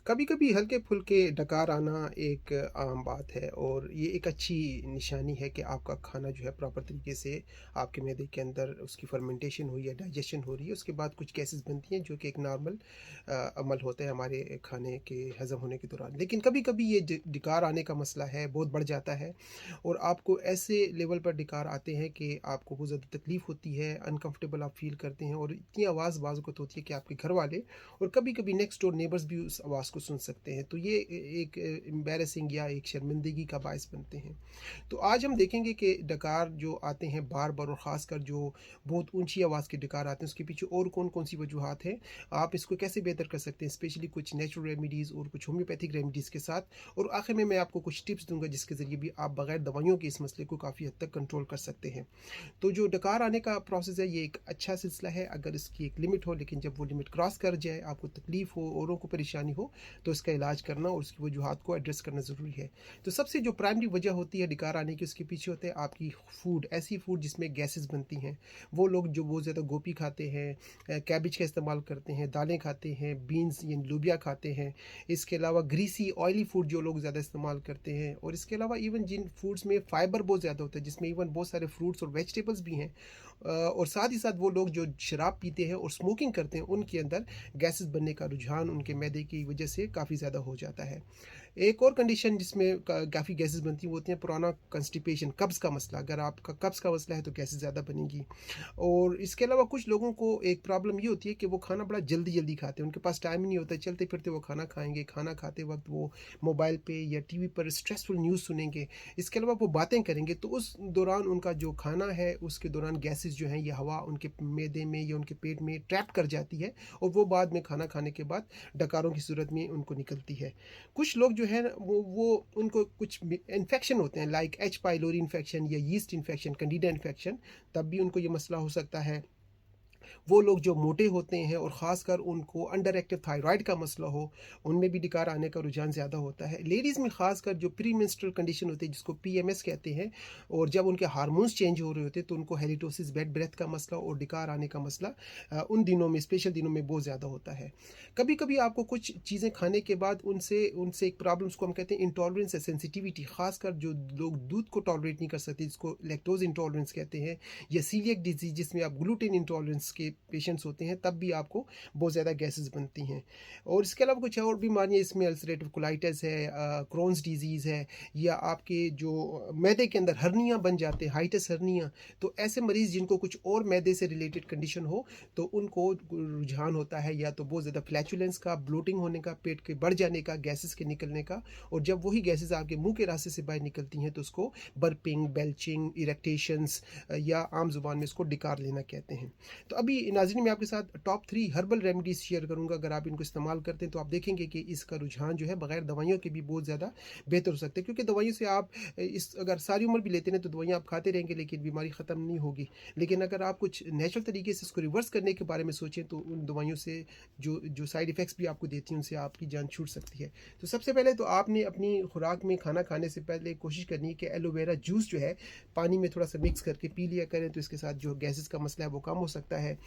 कभी कभी हल्के फुल्के डकार आना एक आम बात है और ये एक अच्छी निशानी है कि आपका खाना जो है प्रॉपर तरीके से आपके मैदे के अंदर उसकी फर्मेंटेशन हुई है, डाइजेशन हो रही है। उसके बाद कुछ गैसेस बनती हैं जो कि एक नॉर्मल अमल होता है हमारे खाने के हज़म होने के दौरान। लेकिन कभी कभी ये डकार आने का मसला है, बहुत बढ़ जाता है और आपको ऐसे लेवल पर डकार आते हैं कि आपको बहुत ज़्यादा तकलीफ़ होती है, अनकंफर्टेबल आप फील करते हैं और इतनी आवाज़ बाज़ुक़त होती है कि आपके घर वाले और कभी-कभी नेक्स्ट डोर नेबर्स भी उस आवाज़ को सुन सकते हैं। तो ये एक एम्बैरेसिंग या एक शर्मिंदगी का बायस बनते हैं। तो आज हम देखेंगे कि डकार जो आते हैं बार-बार और ख़ासकर जो बहुत ऊँची आवाज़ के डकार आते हैं, उसके पीछे और कौन-कौन सी वजूहात हैं। आप इसको कैसे बेहतर कर सकते हैं, स्पेशली कुछ नेचुरल रेमेडीज़ और कुछ होम्योपैथिक रेमेडीज़ के साथ। और आखिर में मैं आपको कुछ टिप्स दूँगा जिसके ज़रिए भी आप बगैर दवाइयों के इस मसले को काफ़ी हद तक कंट्रोल कर सकते हैं। तो जो डकार आने का प्रोसेस है ये एक अच्छा सिलसिला है अगर इसकी एक लिमिट हो, लेकिन जब वो लिमिट क्रॉस कर जाए, आपको तकलीफ़ हो, औरों को परेशानी हो, तो इसका इलाज करना और उसकी वजूहात को एड्रेस करना ज़रूरी है। तो सबसे जो प्राइमरी वजह होती है डकार आने की, उसके पीछे होता है आपकी फूड, ऐसी फूड जिसमें गैसेस बनती हैं। वो लोग जो बहुत ज़्यादा गोभी खाते हैं, कैबेज का इस्तेमाल करते हैं, दालें खाते हैं, बीन्स यानी लोबिया खाते हैं। इसके अलावा ग्रीसी ऑयली फूड जो लोग ज़्यादा इस्तेमाल करते हैं, और इसके अलावा इवन जिन फूड्स में फ़ाइबर बहुत ज़्यादा होता है, जिसमें इवन बहुत सारे फ्रूट्स और वेजिटेबल्स भी हैं, और साथ ही साथ वो लोग जो शराब पीते हैं और स्मोकिंग करते हैं, उनके अंदर गैसेस बनने का रुझान उनके मैदे की वजह से काफ़ी ज़्यादा हो जाता है। एक और कंडीशन जिसमें काफ़ी गैसेस बनती हैं, वो होती हैं पुराना कंस्टिपेशन, कब्ज़ का मसला। अगर आपका कब्ज़ का मसला है तो गैसेस ज़्यादा बनेंगी। और इसके अलावा कुछ लोगों को एक प्रॉब्लम ये होती है कि वो खाना बड़ा जल्दी-जल्दी खाते हैं, उनके पास टाइम ही नहीं होता है, चलते-फिरते वो खाना खाएँगे, खाना खाते वक़्त वो मोबाइल पे या टीवी पर स्ट्रेसफुल न्यूज़ सुनेंगे। इसके अलावा वो बातें करेंगे, तो उस दौरान उनका जो खाना है, उसके दौरान गैसेस जो हैं, ये हवा उनके मैदे में या उनके पेट में ट्रैप कर जाती है और वो बाद में खाना खाने के बाद डकारों की सूरत में उनको निकलती है। कुछ लोग जो है ना, वो उनको कुछ इन्फेक्शन होते हैं, लाइक एच पाइलोरी इन्फेक्शन या यीस्ट इन्फेक्शन, कैंडिडा इन्फेक्शन, तब भी उनको ये मसला हो सकता है। वो लोग जो मोटे होते हैं और ख़ासकर उनको अंडर एक्टिव थायराइड का मसला हो, उनमें भी डकार आने का रुझान ज़्यादा होता है। लेडीज़ में ख़ासकर जो प्री मेंस्ट्रुअल कंडीशन होती है, जिसको पीएमएस कहते हैं, और जब उनके हार्मोन्स चेंज हो रहे होते हैं, तो उनको हेलिटोसिस, बैड ब्रेथ का मसला और डकार आने का मसला उन दिनों में, स्पेशल दिनों में बहुत ज़्यादा होता है। कभी कभी आपको कुछ चीज़ें खाने के बाद उनसे उनसे एक प्रॉब्लम, उसको हम कहते हैं इंटॉलरेंस है, सेंसिटिविटी, ख़ासकर जो लोग दूध को टॉलरेट नहीं कर सकते, जिसको लैक्टोज इंटॉलरेंस कहते हैं, या सीलिएक डिजीज़ जिसमें आप ग्लूटेन इंटॉलरेंस के पेशेंट्स होते हैं, तब भी आपको बहुत ज़्यादा गैसेस बनती हैं। और इसके अलावा कुछ और बीमारियाँ इसमें अल्सरेटिव कोलाइटिस है, क्रोन्स डिजीज़ है, या आपके जो मैदे के अंदर हर्निया बन जाते हैं, हाइटिस हर्निया। तो ऐसे मरीज़ जिनको कुछ और मैदे से रिलेटेड कंडीशन हो, तो उनको रुझान होता है या तो बहुत ज़्यादा फ्लैचुलेंस का, ब्लोटिंग होने का, पेट के बढ़ जाने का, गैसेस के निकलने का। और जब वही गैसेस आपके मुंह के रास्ते से बाहर निकलती हैं, तो उसको बर्पिंग, बेल्चिंग, इरेक्टेशंस, या आम ज़ुबान में इसको डकार लेना कहते हैं। तो अभी नाज़रीन मैं आपके साथ टॉप 3 हर्बल रेमेडीज़ शेयर करूँगा। अगर आप इनको इस्तेमाल करते हैं तो आप देखेंगे कि इसका रुझान जो है बगैर दवाइयों के भी बहुत ज़्यादा बेहतर हो सकता है, क्योंकि दवाइयों से आप इस अगर सारी उम्र भी लेते हैं तो दवाइयाँ आप खाते रहेंगे, लेकिन बीमारी ख़त्म नहीं होगी। लेकिन अगर आप कुछ नेचुरल तरीके से इसको रिवर्स करने के बारे में सोचें, तो उन दवाइयों से जो जो साइड इफ़ेक्ट्स भी आपको देती हैं, उनसे आपकी जान छूट सकती है। तो सबसे पहले तो आपने अपनी खुराक में खाना खाने से पहले कोशिश करनी है कि एलोवेरा जूस जो है, पानी में थोड़ा सा मिक्स करके पी लिया करें, तो इसके साथ जो गैसेस का मसला है वो कम हो सकता है।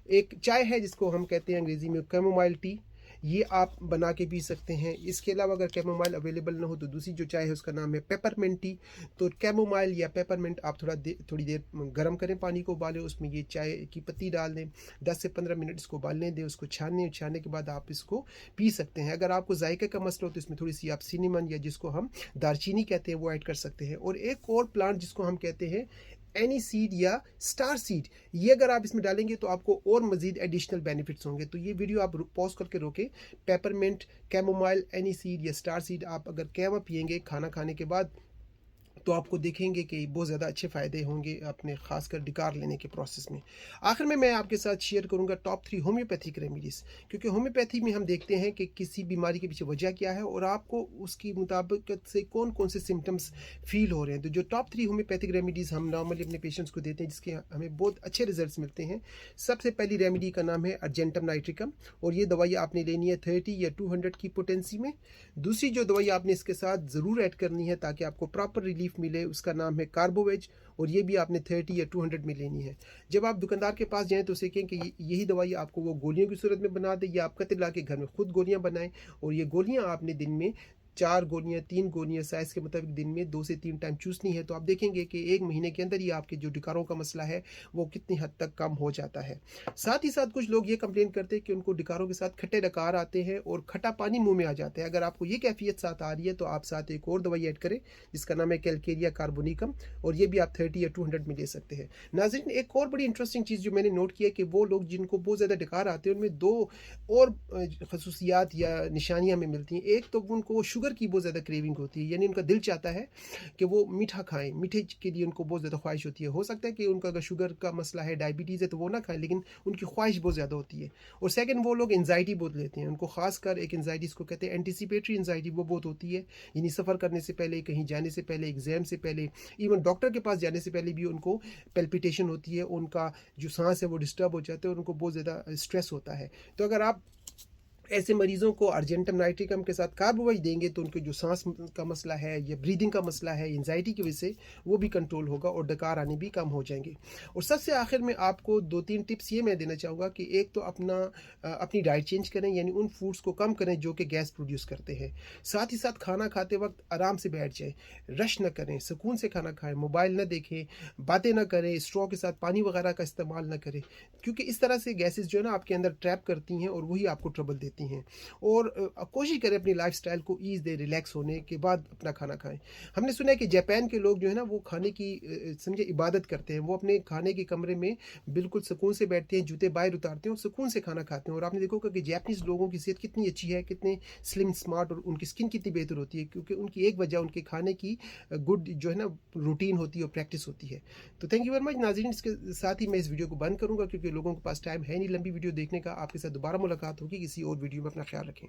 एक चाय है जिसको हम कहते हैं अंग्रेज़ी में कैमोमाइल टी, ये आप बना के पी सकते हैं। इसके अलावा अगर कैमोमाइल अवेलेबल ना हो, तो दूसरी जो चाय है उसका नाम है पेपरमिंट टी। तो कैमोमाइल या पेपरमिंट आप थोड़ी देर गर्म करें, पानी को उबालें, उसमें ये चाय की पत्ती डाल दें, 10 से 15 मिनट इसको उबालने दें, उसको छानने के बाद आप इसको पी सकते हैं। अगर आपको जायके का मसला हो तो इसमें थोड़ी सी आप सिनेमन या जिसको हम दालचीनी कहते हैं वो ऐड कर सकते हैं। और एक और प्लांट जिसको हम कहते हैं एनी सीड या स्टार सीड, ये अगर आप इसमें डालेंगे तो आपको और मज़ीद एडिशनल बेनिफिट्स होंगे। तो ये वीडियो आप पॉज करके रोकें। पेपरमिंट, कैमोमाइल, एनी सीड या स्टार सीड आप अगर कहवा पिएंगे खाना खाने के बाद, तो आपको देखेंगे कि बहुत ज़्यादा अच्छे फ़ायदे होंगे अपने ख़ासकर डकार लेने के प्रोसेस में। आखिर में मैं आपके साथ शेयर करूंगा टॉप 3 होम्योपैथिक रेमेडीज़, क्योंकि होम्योपैथी में हम देखते हैं कि किसी बीमारी के पीछे वजह क्या है और आपको उसकी मुताबिकत से कौन कौन से सिम्टम्स फील हो रहे हैं। तो जो टॉप 3 होम्योपैथिक रेमेडीज़ हम नॉर्मली अपने पेशेंट्स को देते हैं, जिसके हमें बहुत अच्छे रिजल्ट मिलते हैं। सबसे पहली रेमेडी का नाम है अर्जेंटम नाइट्रिकम, और ये दवाई आपने लेनी है 30 या 200 की पोटेंसी में। दूसरी जो दवाई आपने इसके साथ ज़रूर ऐड करनी है ताकि आपको प्रॉपर रिलीफ मुख्तलिफ मिले, उसका नाम है कार्बोवेज, और ये भी आपने 30 या 200 में लेनी है। जब आप दुकानदार के पास जाएँ तो उसे कहें कि यही दवाई आपको वो गोलियों की सूरत में बना दे, या आप कतरे ला के घर में खुद गोलियाँ बनाएँ, और ये गोलियाँ आपने दिन में 4 गोलियाँ, 3 गोलियाँ साइज़ के मुताबिक दिन में 2 से 3 टाइम चूसनी है। तो आप देखेंगे कि 1 महीने के अंदर ही आपके जो डकारों का मसला है, वो कितनी हद तक कम हो जाता है। साथ ही साथ कुछ लोग ये कंप्लेन करते हैं कि उनको डकारों के साथ खट्टे डकार आते हैं और खट्टा पानी मुँह में आ जाता है। अगर आपको ये कैफ़ियत साथ आ रही है तो आप साथ एक और दवाई ऐड करें, जिसका नाम है कैलकेरिया कार्बोनिकम, और ये भी आप 30 या 200 में ले सकते हैं। नाज़रीन, एक और बड़ी इंटरेस्टिंग चीज़ जो मैंने नोट की है कि वो लोग जिनको बहुत ज़्यादा डकार आते हैं, उनमें 2 और खसूसियात या निशानियाँ हमें मिलती हैं। एक तो उनको शुगर की बहुत ज़्यादा क्रेविंग होती है, यानी उनका दिल चाहता है कि वो मीठा खाएँ, मीठे के लिए उनको बहुत ज़्यादा ख्वाहिश होती है। हो सकता है कि उनका अगर शुगर का मसला है, डायबिटीज़ है, तो वो ना खाएँ, लेकिन उनकी ख्वाहिश बहुत ज़्यादा होती है। और सेकंड, वो लोग एंग्ज़ायटी बहुत लेते हैं, उनको ख़ासकर एक एंग्ज़ायटी जिसको कहते हैं एंटीसिपेटरी एंग्ज़ायटी, वो बहुत होती है। यानी सफ़र करने से पहले, कहीं जाने से पहले, एग्ज़ाम से पहले, इवन डॉक्टर के पास जाने से पहले भी उनको पैल्पिटेशन होती है, उनका जो साँस है वो डिस्टर्ब हो जाता है, और उनको बहुत ज़्यादा स्ट्रेस होता है। तो अगर आप ऐसे मरीज़ों को अर्जेंटम नाइट्रिकम के साथ कार्बोवेज देंगे तो उनके जो सांस का मसला है या ब्रीदिंग का मसला है, एंजाइटी की वजह से, वो भी कंट्रोल होगा और डकार आने भी कम हो जाएंगे। और सबसे आखिर में आपको 2-3 टिप्स ये मैं देना चाहूँगा कि एक तो अपनी डाइट चेंज करें, यानी उन फूड्स को कम करें जो कि गैस प्रोड्यूस करते हैं। साथ ही साथ खाना खाते वक्त आराम से बैठ जाएँ, रश न करें, सुकून से खाना खाएँ, मोबाइल न देखें, बातें न करें, स्ट्रॉ के साथ पानी वगैरह का इस्तेमाल न करें, क्योंकि इस तरह से गैसेज़ जो है ना आपके अंदर ट्रैप करती हैं और वही आपको ट्रबल देती हैं। और कोशिश करें अपनी लाइफ़स्टाइल को ईज़ दें, रिलैक्स होने के बाद अपना खाना खाएँ। हमने सुना है कि जापान के लोग जो है ना वो खाने की समझे इबादत करते हैं। वो अपने खाने के कमरे में बिल्कुल सुकून से बैठते हैं, जूते बाहर उतारते हैं और सुकून से खाना खाते हैं। और आपने देखा होगा कि जापानीज़ लोगों की सेहत कितनी अच्छी है, कितने स्लिम, स्मार्ट, और उनकी स्किन कितनी बेहतर होती है, क्योंकि उनकी एक वजह उनके खाने की गुड जो है ना रूटीन होती है और प्रैक्टिस होती है। तो थैंक यू वेरी मच नाज़रीन। इसके साथ ही मैं इस वीडियो को बंद करूँगा, क्योंकि लोगों के पास टाइम है नहीं लंबी वीडियो देखने का। आपके साथ दोबारा मुलाकात होगी किसी और वीडियो में। अपना ख्याल रखें।